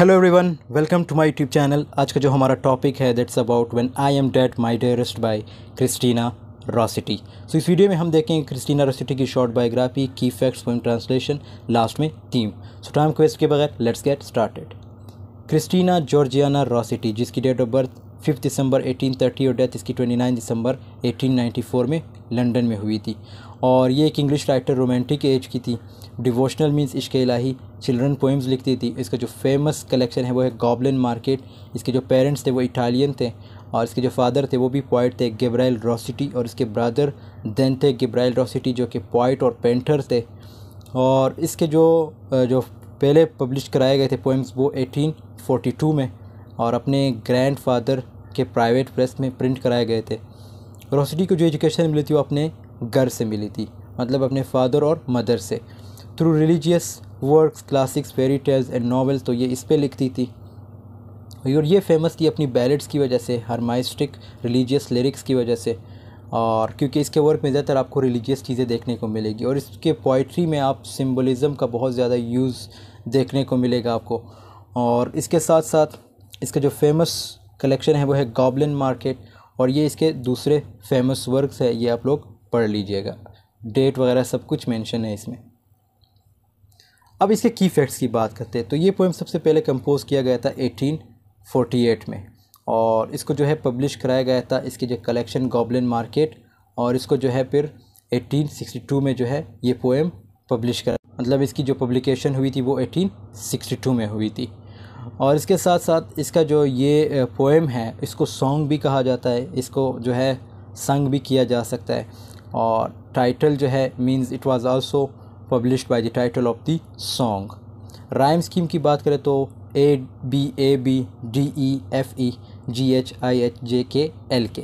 Hello everyone, welcome to my YouTube channel. आज का जो हमारा टॉपिक है that's about when I am dead my dearest by Christina Rossetti. So इस video में हम देखेंगे क्रिस्टीना रॉसिटी की short biography, key facts, poem translation, last में थीम। सो टाइम को वेस्ट के बगैर let's get started. Christina Georgina Rossetti, जिसकी डेट ऑफ बर्थ 5 दिसंबर 1830 और डेथ इसकी 29 दिसंबर 1894 में लंदन में हुई थी। और ये एक इंग्लिश राइटर, रोमांटिक एज की थी। डिवोशनल मीन्स इश्क इलाही, चिल्ड्रन पोएम्स लिखती थी। इसका जो फेमस कलेक्शन है वो है गॉबलिन मार्केट। इसके जो पेरेंट्स थे वो इटालियन थे और इसके जो फादर थे वो भी पोइट थे, गैब्रिएल रॉसिटी, और इसके ब्रदर देन थे गैब्रिएल रॉसिटी जो कि पोइट और पेंटर थे। और इसके जो पहले पब्लिश कराए गए थे पोएम्स वो 1842 में और अपने ग्रैंडफादर के प्राइवेट प्रेस में प्रिंट कराए गए थे। रॉसिटी को जो एजुकेशन मिली थी वो अपने घर से मिली थी, मतलब अपने फादर और मदर से। Through religious works, classics, fairy tales and novels, तो ये इस पे लिखती थी। और ये फेमस थी अपनी बैलेड्स की वजह से, हार्माइस्टिक रिलीजियस लिरिक्स की वजह से, और क्योंकि इसके वर्क में ज़्यादातर आपको रिलीजियस चीज़ें देखने को मिलेगी। और इसके पोइट्री में आप सिम्बोलिज़म का बहुत ज़्यादा यूज़ देखने को मिलेगा आपको। और इसके साथ साथ इसका जो फेमस कलेक्शन है वो है गॉबलिन मार्केट, और ये इसके दूसरे फेमस वर्क्स है, ये आप लोग पढ़ लीजिएगा। डेट वगैरह सब कुछ मेंशन है इसमें। अब इसके की फैक्ट्स की बात करते हैं तो ये पोएम सबसे पहले कंपोज किया गया था 1848 में, और इसको जो है पब्लिश कराया गया था इसकी जो कलेक्शन गॉबलिन मार्केट, और इसको जो है फिर 1862 में जो है ये पोएम पब्लिश करा, मतलब इसकी जो पब्लिकेशन हुई थी वो 1862 में हुई थी। और इसके साथ साथ इसका जो ये पोएम है इसको सॉन्ग भी कहा जाता है, इसको जो है संग भी किया जा सकता है। और टाइटल जो है means it was also published by the title of the song. Rhyme scheme की बात करें तो ABABDEFEGHIHJKLK,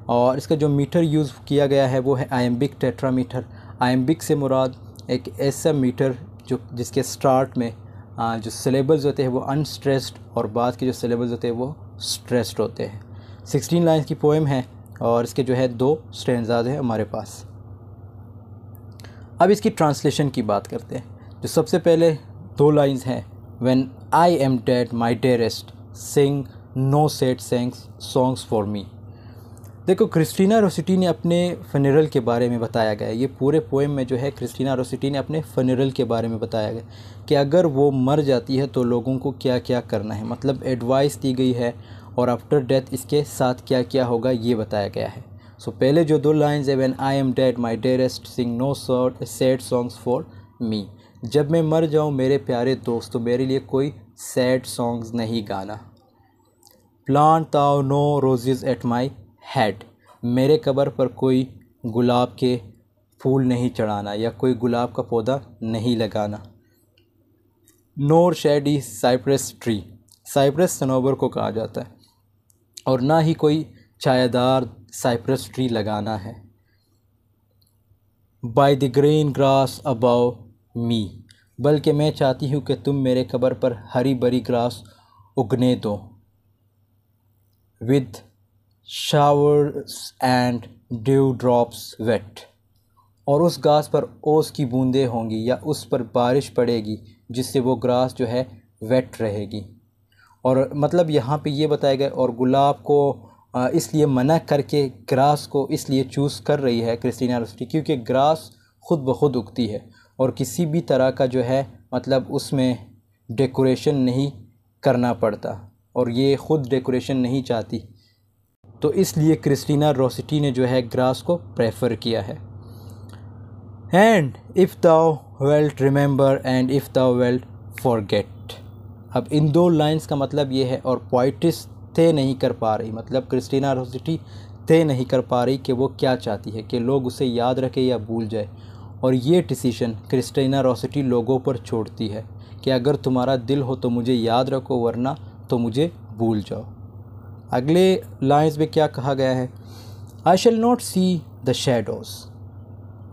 और इसका जो मीटर यूज़ किया गया है वो है आयम्बिक टेट्रामीटर। आयम्बिक से मुराद एक ऐसा मीटर जो जिसके स्टार्ट में जो सिलेबल्स होते हैं वो अनस्ट्रेस्ड और बाद के जो सिलेबल्स होते हैं वो स्ट्रेस्ड होते हैं। 16 लाइन्स की पोएम है और इसके जो है 2 स्टैंजाज़ हैं हमारे पास। अब इसकी ट्रांसलेशन की बात करते हैं। जो सबसे पहले 2 लाइन्स हैं, when I am dead my dearest sing no sad songs for me. देखो, क्रिस्टीना रॉसिटी ने अपने फनरल के बारे में बताया गया है। ये पूरे पोएम में जो है क्रिस्टीना रॉसिटी ने अपने फनरल के बारे में बताया गया कि अगर वो मर जाती है तो लोगों को क्या क्या करना है, मतलब एडवाइस दी गई है, और आफ्टर डेथ इसके साथ क्या क्या होगा ये बताया गया है। सो पहले जो 2 लाइन्स है, when I am dead my dearest sing no sad songs for me. जब मैं मर जाऊँ मेरे प्यारे दोस्त तो मेरे लिए कोई सैड सॉन्ग्स नहीं गाना। Plant thou no roses at my head, मेरे कब्र पर कोई गुलाब के फूल नहीं चढ़ाना या कोई गुलाब का पौधा नहीं लगाना। Nor shady cypress tree, cypress सनोबर को कहा जाता है, और ना ही कोई छायादार साइप्रस ट्री लगाना है। By the green grass above मी, बल्कि मैं चाहती हूँ कि तुम मेरे कब्र पर हरी भरी ग्रास उगने दो। With showers and dewdrops wet, और उस घास पर ओस की बूंदें होंगी या उस पर बारिश पड़ेगी जिससे वो ग्रास जो है वेट रहेगी। और मतलब यहाँ पे ये बताया गया, और गुलाब को इसलिए मना करके ग्रास को इसलिए चूज़ कर रही है क्रिस्टीना रॉसिटी क्योंकि ग्रास ख़ुद ब खुद उगती है और किसी भी तरह का जो है मतलब उसमें डेकोरेशन नहीं करना पड़ता, और ये ख़ुद डेकोरेशन नहीं चाहती, तो इसलिए क्रिस्टीना रॉसिटी ने जो है ग्रास को प्रेफर किया है। And if thou wilt remember and if thou wilt forget. अब इन 2 लाइंस का मतलब ये है, और पोइटिस तय नहीं कर पा रही, मतलब क्रिस्टीना रॉसिटी तय नहीं कर पा रही कि वो क्या चाहती है, कि लोग उसे याद रखें या भूल जाए। और ये डिसीजन क्रिस्टीना रॉसिटी लोगों पर छोड़ती है कि अगर तुम्हारा दिल हो तो मुझे याद रखो, वरना तो मुझे भूल जाओ। अगले लाइन्स में क्या कहा गया है, I shall not see the shadows,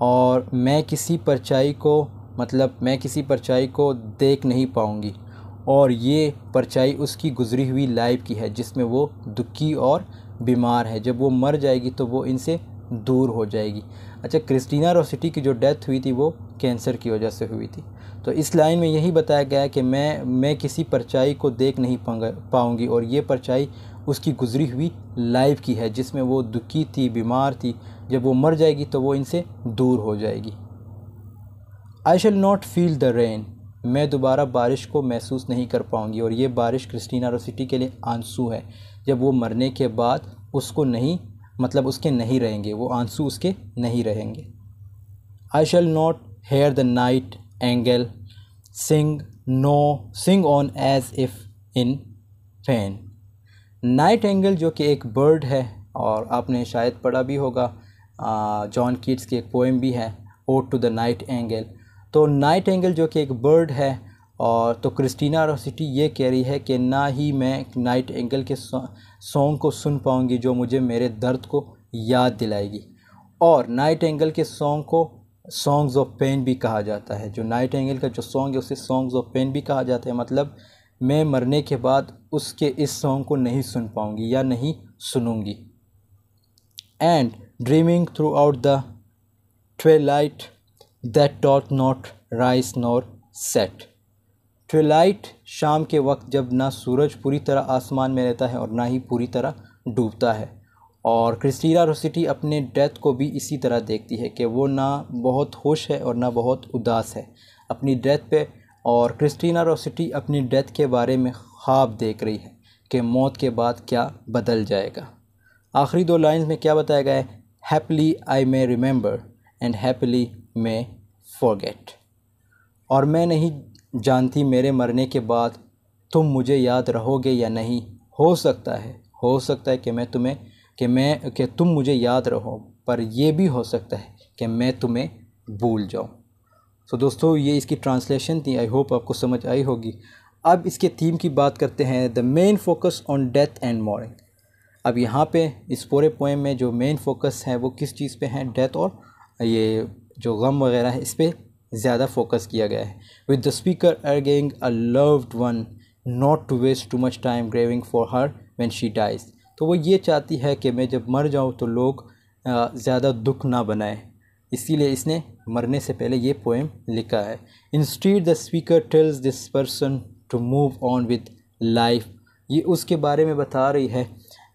और मैं किसी परछाई को देख नहीं पाऊँगी, और ये परछाई उसकी गुजरी हुई लाइफ की है जिसमें वो दुखी और बीमार है। जब वो मर जाएगी तो वो इनसे दूर हो जाएगी। अच्छा, क्रिस्टीना रॉसिटी की जो डेथ हुई थी वो कैंसर की वजह से हुई थी। तो इस लाइन में यही बताया गया है कि मैं किसी परछाई को देख नहीं पाऊँगी, और ये परछाई उसकी गुजरी हुई लाइफ की है जिसमें वो दुखी थी, बीमार थी। जब वो मर जाएगी तो वो इनसे दूर हो जाएगी। I shall not feel the rain, मैं दोबारा बारिश को महसूस नहीं कर पाऊँगी, और ये बारिश क्रिस्टीना रोसिटी के लिए आंसू है। जब वो मरने के बाद उसको नहीं, मतलब उसके नहीं रहेंगे, वो आंसू उसके नहीं रहेंगे। I shall not hear the nightingale sing on as if in pain. Nightingale जो कि एक बर्ड है, और आपने शायद पढ़ा भी होगा, जॉन कीट्स की एक पोएम भी है, ode to the nightingale. तो नाइट एंगल जो कि एक बर्ड है, और तो क्रिस्टीना रोसिटी ये कह रही है कि ना ही मैं नाइट एंगल के सॉन्ग को सुन पाऊँगी जो मुझे मेरे दर्द को याद दिलाएगी। और नाइट एंगल के सॉन्ग को सॉन्ग्स ऑफ पेन भी कहा जाता है। जो नाइट एंगल का जो सॉन्ग है उसे सॉन्ग्स ऑफ पेन भी कहा जाता है, मतलब मैं मरने के बाद उसके इस सॉन्ग को नहीं सुन पाऊँगी या नहीं सुनूँगी। And dreaming through out the twilight that dot not rise nor set. Twilight शाम के वक्त जब ना सूरज पूरी तरह आसमान में रहता है और ना ही पूरी तरह डूबता है। और क्रिस्टीना रोसिटी अपने डेथ को भी इसी तरह देखती है कि वो ना बहुत खुश है और ना बहुत उदास है अपनी डेथ पे। और क्रिस्टीना रोसिटी अपनी डेथ के बारे में ख्वाब देख रही है कि मौत के बाद क्या बदल जाएगा। आखिरी दो लाइन्स में क्या बताया गया है, happily I may remember and happily may forget. और मैं नहीं जानती मेरे मरने के बाद तुम मुझे याद रहोगे या नहीं। हो सकता है कि तुम मुझे याद रहो, पर यह भी हो सकता है कि मैं तुम्हें भूल जाऊं। तो दोस्तों ये इसकी ट्रांसलेशन थी, आई होप आपको समझ आई होगी। अब इसके थीम की बात करते हैं, the main focus on death and morning. अब यहाँ पे इस पूरे पोएम में जो मेन फोकस है वो किस चीज़ पे है, डेथ और ये जो गम वगैरह है इस पर ज़्यादा फोकस किया गया है। With the speaker arguing a loved one not to waste too much time grieving for her when she dies. तो वो ये चाहती है कि मैं जब मर जाऊँ तो लोग ज़्यादा दुख ना बनाएं, इसीलिए इसने मरने से पहले ये पोएम लिखा है। Instead the speaker tells this person to move on with life. ये उसके बारे में बता रही है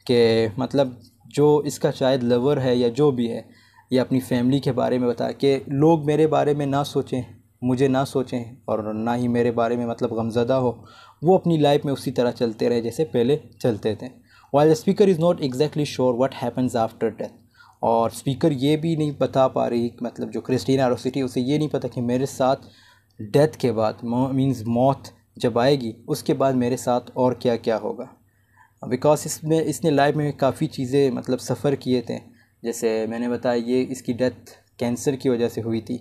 कि मतलब जो इसका शायद लवर है या जो भी है, ये अपनी फैमिली के बारे में बताया कि लोग मेरे बारे में ना सोचें, मुझे ना सोचें, और ना ही मेरे बारे में मतलब गमज़दा हो, वो अपनी लाइफ में उसी तरह चलते रहे जैसे पहले चलते थे। While the speaker is not exactly sure what happens after death. और स्पीकर ये भी नहीं बता पा रही, मतलब जो क्रिस्टीना रोसिटी उसे ये नहीं पता कि मेरे साथ डेथ के बाद मीन्स मौत जब आएगी उसके बाद मेरे साथ और क्या क्या होगा। बिकॉज इसने लाइफ में काफ़ी चीज़ें मतलब सफ़र किए थे। जैसे मैंने बताया ये इसकी डेथ कैंसर की वजह से हुई थी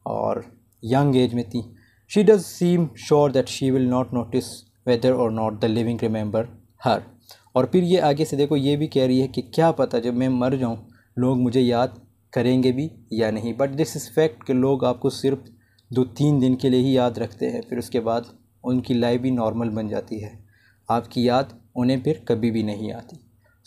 और यंग एज में थी। She does seem sure that she will not notice whether or not the living remember her. और फिर ये आगे से देखो ये भी कह रही है कि क्या पता जब मैं मर जाऊँ लोग मुझे याद करेंगे भी या नहीं। बट दिस इज़ फैक्ट कि लोग आपको सिर्फ 2-3 दिन के लिए ही याद रखते हैं, फिर उसके बाद उनकी लाइफ भी नॉर्मल बन जाती है, आपकी याद उन्हें फिर कभी भी नहीं आती।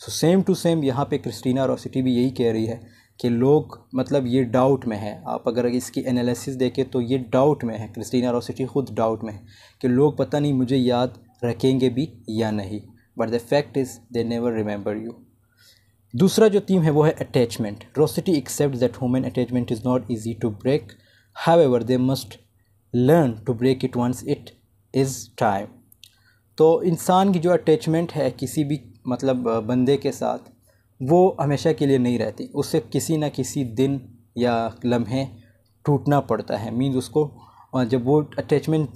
सो सेम टू सेम यहाँ पे क्रिस्टीना रोसिटी भी यही कह रही है कि लोग मतलब ये डाउट में है। आप अगर इसकी एनालिसिस देखें तो ये डाउट में है, क्रिस्टीना रोसिटी खुद डाउट में है कि लोग पता नहीं मुझे याद रखेंगे भी या नहीं। But the fact is they never remember you. दूसरा जो थीम है वो है attachment. Rossetti accept that human attachment is not easy to break, however they must learn to break it once it is time. तो इंसान की जो attachment है किसी भी मतलब बंदे के साथ वो हमेशा के लिए नहीं रहती, उससे किसी न किसी दिन या लम्हे टूटना पड़ता है। मीन्स उसको जब वो अटैचमेंट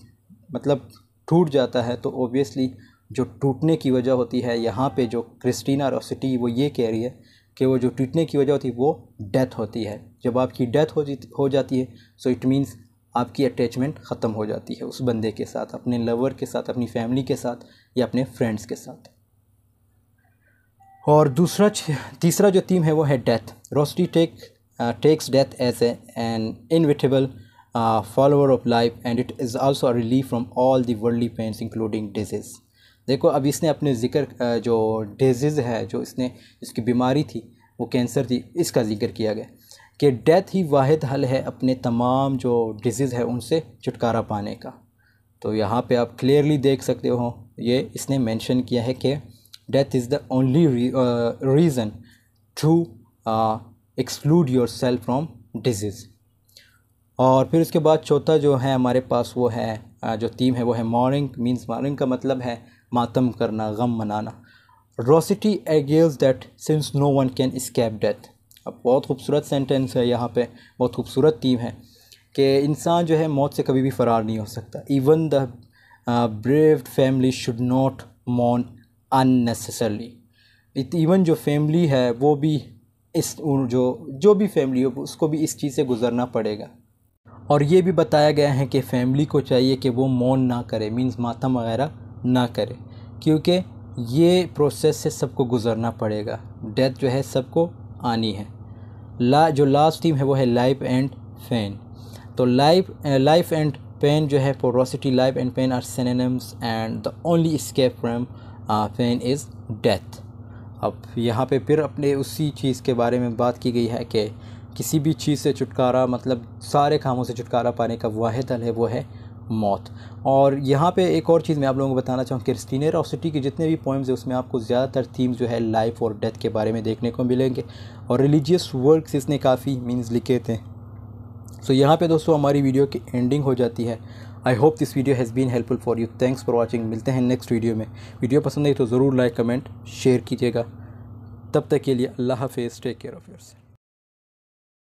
मतलब टूट जाता है तो ओबियसली जो टूटने की वजह होती है, यहाँ पे जो क्रिस्टीना रोसिटी वो ये कह रही है कि वो जो टूटने की वजह होती है वो डेथ होती है। जब आपकी डेथ हो जाती है सो इट मीन्स आपकी अटैचमेंट ख़त्म हो जाती है उस बंदे के साथ, अपने लवर के साथ, अपनी फैमिली के साथ या अपने फ्रेंड्स के साथ। और तीसरा जो थीम है वो है death. Rossetti takes death as an inevitable follower of life and it is also a relief from all the worldly pains including disease. देखो अब इसने अपने ज़िक्र जो डिजीज़ है जो इसकी बीमारी थी वो कैंसर थी, इसका जिक्र किया गया कि डेथ ही वाहिद हल है अपने तमाम जो डिजीज़ है उनसे छुटकारा पाने का। तो यहाँ पे आप क्लियरली देख सकते हो, ये इसने मेंशन किया है कि death is the only reason to exclude yourself from disease. और फिर उसके बाद चौथा जो है हमारे पास वो है जो थीम है वो है मॉर्निंग। मींस मॉर्निंग का मतलब है मातम करना, गम मनाना। रोसिटी एगेल्स that since no one can escape death. अब बहुत खूबसूरत सेंटेंस है यहाँ पे, बहुत खूबसूरत थीम है कि इंसान जो है मौत से कभी भी फ़रार नहीं हो सकता। Even the brave family should not mourn unnecessarily. Even जो फैमिली है वो भी इस जो भी फैमिली हो उसको भी इस चीज़ से गुज़रना पड़ेगा। और ये भी बताया गया है कि फ़ैमिली को चाहिए कि वो मौन ना करे, मींस मातम वगैरह ना करे, क्योंकि ये प्रोसेस से सबको गुज़रना पड़ेगा। डेथ जो है सबको आनी है। जो लास्ट थीम है वो है लाइफ एंड पेन। तो लाइफ एंड पेन जो है for Rossetti, life and pain are synonyms and the only escape from pain is death. अब यहाँ पे फिर अपने उसी चीज़ के बारे में बात की गई है कि किसी भी चीज़ से छुटकारा, मतलब सारे कामों से छुटकारा पाने का वाहिद हल है वो है मौत। और यहाँ पे एक और चीज़ मैं आप लोगों को बताना चाहूँ, क्रिस्टीना रोसिटी के जितने भी पोएम्स हैं उसमें आपको ज़्यादातर थीम जो है लाइफ और डेथ के बारे में देखने को मिलेंगे, और रिलीजियस वर्क्स इसने काफ़ी मीन्स लिखे थे। सो यहाँ पे दोस्तों हमारी वीडियो की एंडिंग हो जाती है। I hope this video has been helpful for you. Thanks for watching. मिलते हैं नेक्स्ट वीडियो में। वीडियो पसंद आई तो ज़रूर लाइक, कमेंट, शेयर कीजिएगा। तब तक के लिए अल्लाह हाफ़िज़। Take care of yourself.